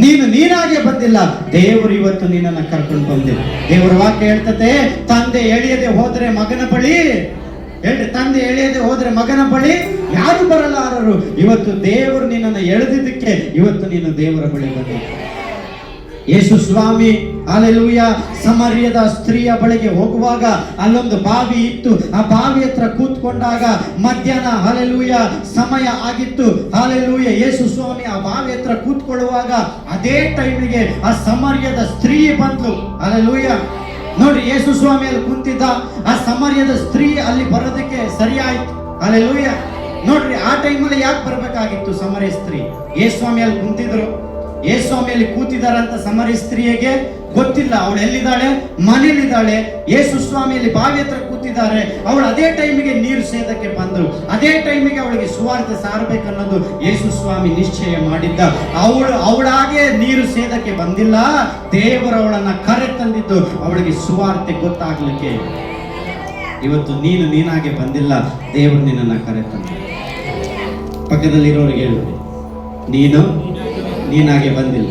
ನೀನು ನೀನಾಗೆ ಬಂದಿಲ್ಲ, ದೇವರು ಇವತ್ತು ನಿನ್ನನ್ನು ಕರ್ಕೊಂಡು ಬಂದಿಲ್ಲ. ದೇವರ ವಾಕ್ಯ ಹೇಳ್ತತೆ, ತಂದೆ ಎಳೆಯದೆ ಹೋದ್ರೆ ಮಗನ ಬಳಿ, ಹೇಳ್ರಿ, ತಂದೆ ಎಳೆಯದೆ ಹೋದ್ರೆ ಮಗನ ಬಳಿ ಯಾರು ಬರಲಾರರು. ಇವತ್ತು ದೇವರು ನಿನ್ನನ್ನು ಎಳೆದಿದ್ದಕ್ಕೆ ಇವತ್ತು ನೀನು ದೇವರ ಬಳಿ ಬಂದಿದ್ದ. ಯೇಸು ಸ್ವಾಮಿ ಹಲ್ಲೆಲೂಯ ಸಮರ್ಯದ ಸ್ತ್ರೀಯ ಬಳಿಗೆ ಹೋಗುವಾಗ ಅಲ್ಲೊಂದು ಬಾವಿ ಇತ್ತು. ಆ ಬಾವಿ ಹತ್ರ ಕೂತ್ಕೊಂಡಾಗ ಮಧ್ಯಾಹ್ನ ಹಲ್ಲೆಲೂಯ ಸಮಯ ಆಗಿತ್ತು. ಹಲ್ಲೆಲೂಯ ಯೇಸು ಸ್ವಾಮಿ ಆ ಬಾವಿ ಹತ್ರ ಕೂತ್ಕೊಳ್ಳುವಾಗ ಅದೇ ಟೈಮಿಗೆ ಆ ಸಮರ್ಯದ ಸ್ತ್ರೀ ಬಂದ್ಲು. ಹಲ್ಲೆಲೂಯ ನೋಡ್ರಿ, ಯೇಸು ಸ್ವಾಮಿ ಅಲ್ಲಿ ಕುಂತಿದ್ದ, ಆ ಸಮರ್ಯದ ಸ್ತ್ರೀ ಅಲ್ಲಿ ಬರೋದಕ್ಕೆ ಸರಿ ಆಯ್ತು. ಹಲ್ಲೆಲೂಯ ನೋಡ್ರಿ, ಆ ಟೈಮಲ್ಲಿ ಯಾಕೆ ಬರ್ಬೇಕಾಗಿತ್ತು ಸಮರ್ಯ ಸ್ತ್ರೀ? ಯೇಸು ಸ್ವಾಮಿ ಅಲ್ಲಿ ಕುಂತಿದ್ರು, ಯೇಸು ಸ್ವಾಮಿಯಲ್ಲಿ ಕೂತಿದಾರಂತ ಸಮರ್ಯ ಸ್ತ್ರೀಯಗೆ ಗೊತ್ತಿಲ್ಲ. ಅವಳು ಎಲ್ಲಿದ್ದಾಳೆ? ಮನೇಲಿದ್ದಾಳೆ. ಯೇಸು ಸ್ವಾಮಿಯಲ್ಲಿ ಬಾವಿ ಹತ್ರ ಕೂತಿದ್ದಾರೆ. ಅವಳು ಅದೇ ಟೈಮಿಗೆ ನೀರು ಸೇದಕ್ಕೆ ಬಂದರು. ಅದೇ ಟೈಮಿಗೆ ಅವಳಿಗೆ ಸುವಾರ್ತೆ ಸಾರಬೇಕನ್ನೋದು ಯೇಸು ಸ್ವಾಮಿ ನಿಶ್ಚಯ ಮಾಡಿದ್ದ. ಅವಳಾಗೆ ನೀರು ಸೇದಕ್ಕೆ ಬಂದಿಲ್ಲ, ದೇವರು ಅವಳನ್ನ ಕರೆ ತಂದಿದ್ದು ಅವಳಿಗೆ ಸುವಾರ್ತೆ ಗೊತ್ತಾಗ್ಲಿಕ್ಕೆ. ಇವತ್ತು ನೀನು ನೀನಾಗೆ ಬಂದಿಲ್ಲ, ದೇವರು ನಿನ್ನನ್ನು ಕರೆ ತಂದ. ಪಕ್ಕದಲ್ಲಿರೋರಿಗೆ ಹೇಳಿ, ನೀನು ನೀನಾಗೆ ಬಂದಿಲ್ಲ,